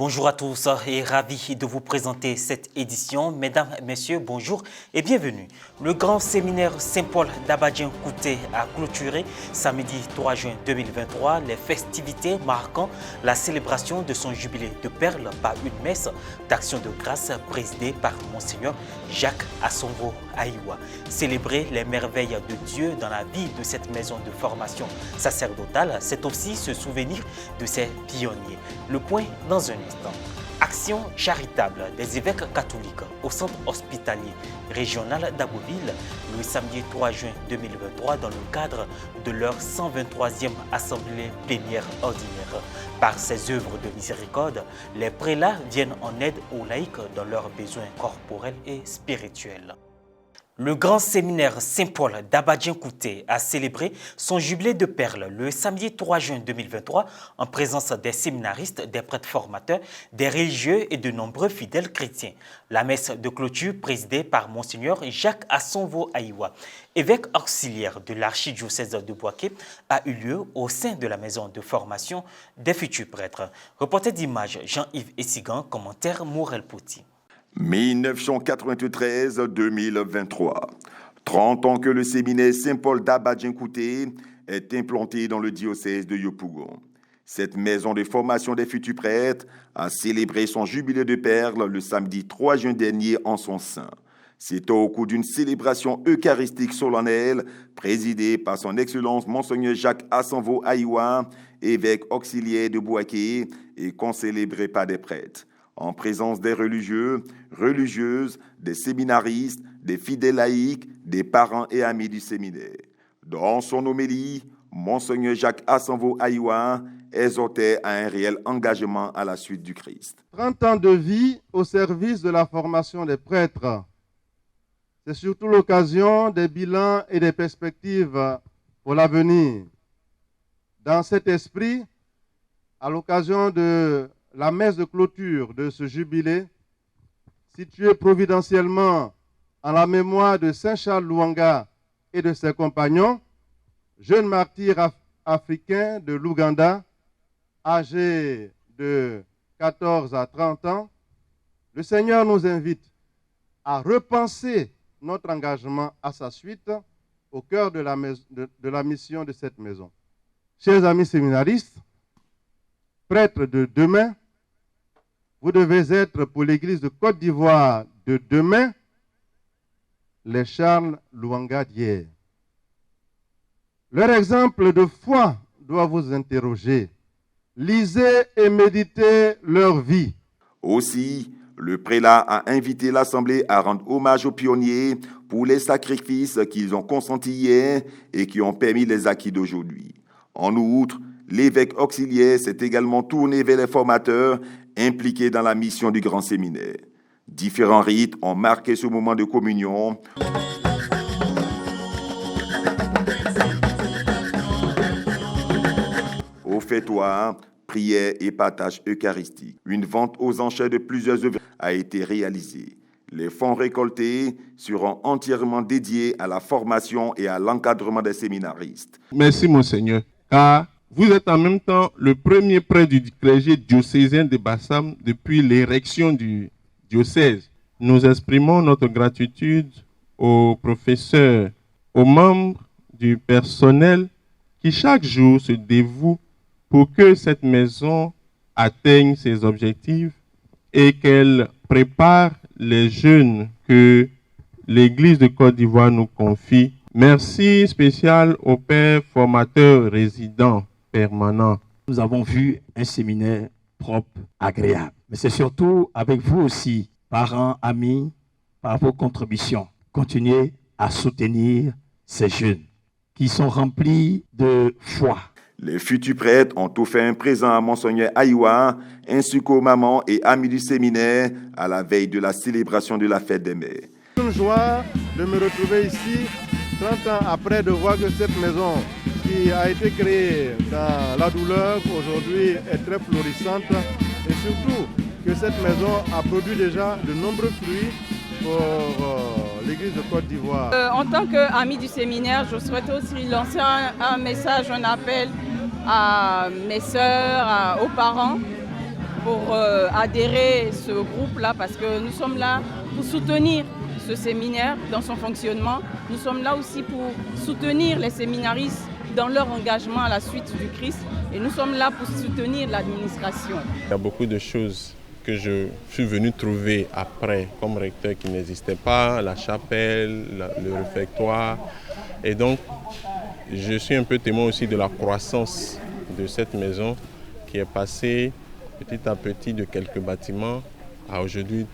Bonjour à tous et ravi de vous présenter cette édition. Mesdames, Messieurs, bonjour et bienvenue. Le grand séminaire Saint-Paul d'Abadien-Kouté a clôturé samedi 3 juin 2023 les festivités marquant la célébration de son jubilé de perles par une messe d'action de grâce présidée par Monseigneur Jacques Assongo Aïwa. Célébrer les merveilles de Dieu dans la vie de cette maison de formation sacerdotale, c'est aussi se souvenir de ses pionniers. Le point dans un instant. Action charitable des évêques catholiques au centre hospitalier régional d'Abbeville le samedi 3 juin 2023 dans le cadre de leur 123e assemblée plénière ordinaire. Par ces œuvres de miséricorde, les prélats viennent en aide aux laïcs dans leurs besoins corporels et spirituels. Le grand séminaire Saint-Paul d'Abadien-Kouté a célébré son jubilé de perles le samedi 3 juin 2023 en présence des séminaristes, des prêtres formateurs, des religieux et de nombreux fidèles chrétiens. La messe de clôture présidée par Monseigneur Jacques Assongo Aïwa, évêque auxiliaire de l'archidiocèse de Bouaké, a eu lieu au sein de la maison de formation des futurs prêtres. Reporter d'image Jean-Yves Essigan, commentaire Morel Pouty. 1993-2023. 30 ans que le séminaire Saint-Paul d'Abadien-Kouté est implanté dans le diocèse de Yopougon. Cette maison de formation des futurs prêtres a célébré son jubilé de perles le samedi 3 juin dernier en son sein. C'est au cours d'une célébration eucharistique solennelle présidée par son Excellence Monseigneur Jacques Assongo Aïwa, évêque auxiliaire de Bouaké et concélébré par des prêtres, en présence des religieux, religieuses, des séminaristes, des fidèles laïcs, des parents et amis du séminaire. Dans son homélie, Monseigneur Jacques Assongo Aïwa exhortait à un réel engagement à la suite du Christ. 30 ans de vie au service de la formation des prêtres. C'est surtout l'occasion des bilans et des perspectives pour l'avenir. Dans cet esprit, à l'occasion de la messe de clôture de ce jubilé, situé providentiellement en la mémoire de Saint Charles Lwanga et de ses compagnons, jeunes martyrs africains de l'Ouganda, âgés de 14 à 30 ans, le Seigneur nous invite à repenser notre engagement à sa suite au cœur de la mission de cette maison. Chers amis séminaristes, prêtres de demain, vous devez être pour l'Église de Côte d'Ivoire de demain les Charles Lwanga d'hier. Leur exemple de foi doit vous interroger. Lisez et méditez leur vie. Aussi, le prélat a invité l'Assemblée à rendre hommage aux pionniers pour les sacrifices qu'ils ont consentis hier et qui ont permis les acquis d'aujourd'hui. En outre, l'évêque auxiliaire s'est également tourné vers les formateurs impliqués dans la mission du grand séminaire. Différents rites ont marqué ce moment de communion. Offertoire, prière et partage eucharistique. Une vente aux enchères de plusieurs œuvres a été réalisée. Les fonds récoltés seront entièrement dédiés à la formation et à l'encadrement des séminaristes. Merci, Monseigneur, car vous êtes en même temps le premier prêtre du clergé diocésain de Bassam depuis l'érection du diocèse. Nous exprimons notre gratitude aux professeurs, aux membres du personnel qui chaque jour se dévouent pour que cette maison atteigne ses objectifs et qu'elle prépare les jeunes que l'Église de Côte d'Ivoire nous confie. Merci spécial aux pères formateurs résidents permanents. Nous avons vu un séminaire propre, agréable. Mais c'est surtout avec vous aussi, parents, amis, par vos contributions. Continuez à soutenir ces jeunes qui sont remplis de foi. Les futurs prêtres ont offert un présent à Monseigneur Aïwa, ainsi qu'aux mamans et amis du séminaire à la veille de la célébration de la fête des mères. C'est une joie de me retrouver ici, 30 ans après, de voir que cette maison qui a été créée dans la douleur, aujourd'hui est très florissante, et surtout que cette maison a produit déjà de nombreux fruits pour l'Église de Côte d'Ivoire. En tant qu'ami du séminaire, je souhaite aussi lancer un message, un appel à mes sœurs, aux parents, pour adhérer ce groupe-là parce que nous sommes là pour soutenir ce séminaire dans son fonctionnement. Nous sommes là aussi pour soutenir les séminaristes dans leur engagement à la suite du Christ et nous sommes là pour soutenir l'administration. Il y a beaucoup de choses que je suis venu trouver après comme recteur qui n'existaient pas, la chapelle, le réfectoire. Et donc, je suis un peu témoin aussi de la croissance de cette maison qui est passée petit à petit de quelques bâtiments à aujourd'hui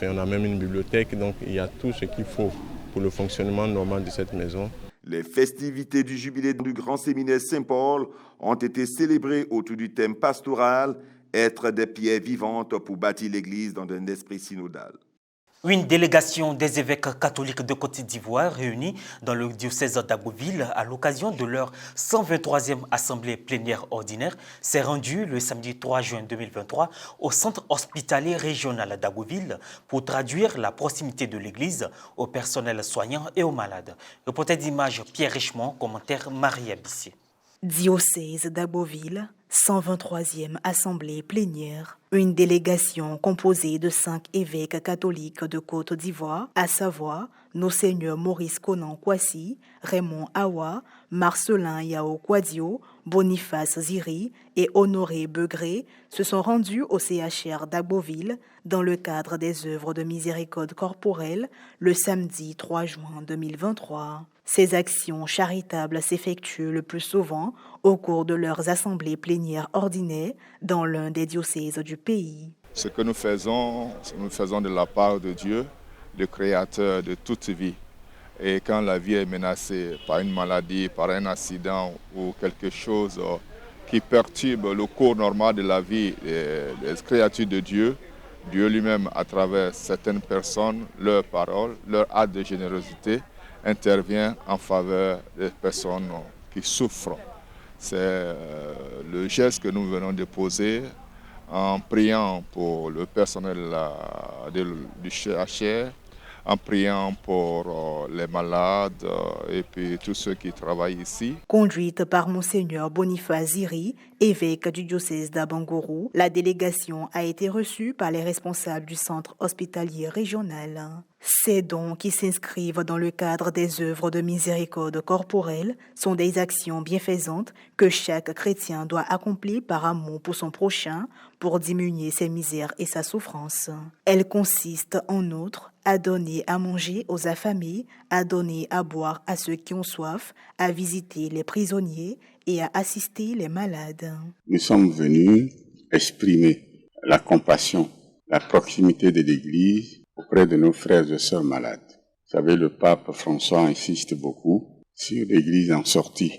on a même une bibliothèque, donc il y a tout ce qu'il faut pour le fonctionnement normal de cette maison. Les festivités du jubilé du Grand Séminaire Saint-Paul ont été célébrées autour du thème pastoral « Être des pierres vivantes pour bâtir l'Église dans un esprit synodal ». Une délégation des évêques catholiques de Côte d'Ivoire réunis dans le diocèse d'Agboville à l'occasion de leur 123e assemblée plénière ordinaire s'est rendue le samedi 3 juin 2023 au centre hospitalier régional d'Agboville pour traduire la proximité de l'Église au personnel soignant et aux malades. Reporter d'image Pierre Richemont, commentaire Marie Abissier. Diocèse d'Agboville, 123e assemblée plénière. Une délégation composée de 5 évêques catholiques de Côte d'Ivoire, à savoir nos seigneurs Maurice Conan Kwasi, Raymond Awa, Marcelin Yao Kwadio, Boniface Ziri et Honoré Begré, se sont rendus au CHR d'Agboville dans le cadre des œuvres de miséricorde corporelle le samedi 3 juin 2023. Ces actions charitables s'effectuent le plus souvent au cours de leurs assemblées plénières ordinaires dans l'un des diocèses du pays. Ce que nous faisons de la part de Dieu, le créateur de toute vie. Et quand la vie est menacée par une maladie, par un accident ou quelque chose qui perturbe le cours normal de la vie des créatures de Dieu, Dieu lui-même, à travers certaines personnes, leurs paroles, leur acte de générosité, intervient en faveur des personnes qui souffrent. C'est le geste que nous venons de poser en priant pour le personnel du CHR, en priant pour les malades et puis tous ceux qui travaillent ici. Conduite par Monseigneur Boniface Ziri, évêque du diocèse d'Abangourou, la délégation a été reçue par les responsables du centre hospitalier régional. Ces dons qui s'inscrivent dans le cadre des œuvres de miséricorde corporelle sont des actions bienfaisantes que chaque chrétien doit accomplir par amour pour son prochain pour diminuer ses misères et sa souffrance. Elles consistent en outre à donner à manger aux affamés, à donner à boire à ceux qui ont soif, à visiter les prisonniers et à assister les malades. Nous sommes venus exprimer la compassion, la proximité de l'Église auprès de nos frères et sœurs malades. Vous savez, le pape François insiste beaucoup sur l'Église en sortie,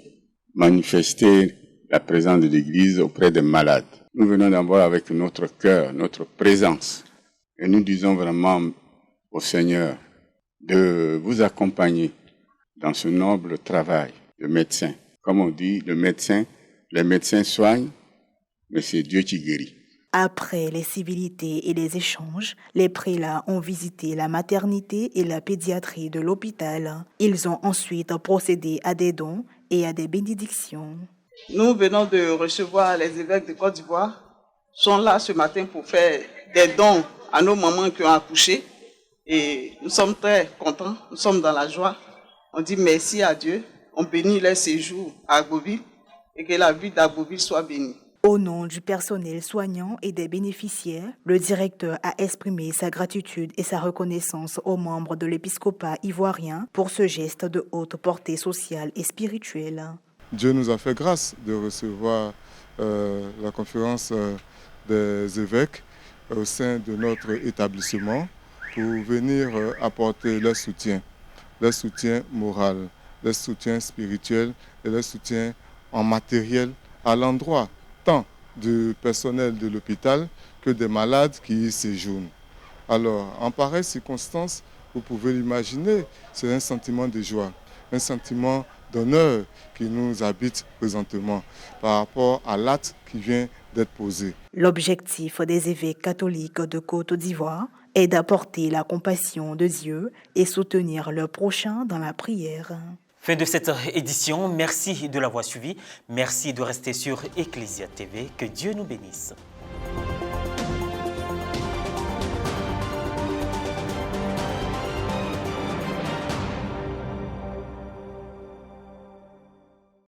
manifester la présence de l'Église auprès des malades. Nous venons d'abord avec notre cœur, notre présence, et nous disons vraiment au Seigneur de vous accompagner dans ce noble travail de médecin. Comme on dit, les médecins soignent, mais c'est Dieu qui guérit. Après les civilités et les échanges, les prélats ont visité la maternité et la pédiatrie de l'hôpital. Ils ont ensuite procédé à des dons et à des bénédictions. Nous venons de recevoir les évêques de Côte d'Ivoire. Ils sont là ce matin pour faire des dons à nos mamans qui ont accouché. Et nous sommes très contents, nous sommes dans la joie. On dit merci à Dieu, on bénit leur séjour à Agboville et que la vie d'Agboville soit bénie. Au nom du personnel soignant et des bénéficiaires, le directeur a exprimé sa gratitude et sa reconnaissance aux membres de l'épiscopat ivoirien pour ce geste de haute portée sociale et spirituelle. Dieu nous a fait grâce de recevoir la conférence des évêques au sein de notre établissement pour venir apporter leur soutien moral, leur soutien spirituel et leur soutien en matériel à l'endroit tant du personnel de l'hôpital que des malades qui y séjournent. Alors, en pareille circonstance, vous pouvez l'imaginer, c'est un sentiment de joie, un sentiment d'honneur qui nous habite présentement par rapport à l'acte qui vient d'être posé. L'objectif des évêques catholiques de Côte d'Ivoire est d'apporter la compassion de Dieu et soutenir leur prochain dans la prière. Fin de cette édition, merci de l'avoir suivi. Merci de rester sur Ecclesia TV. Que Dieu nous bénisse.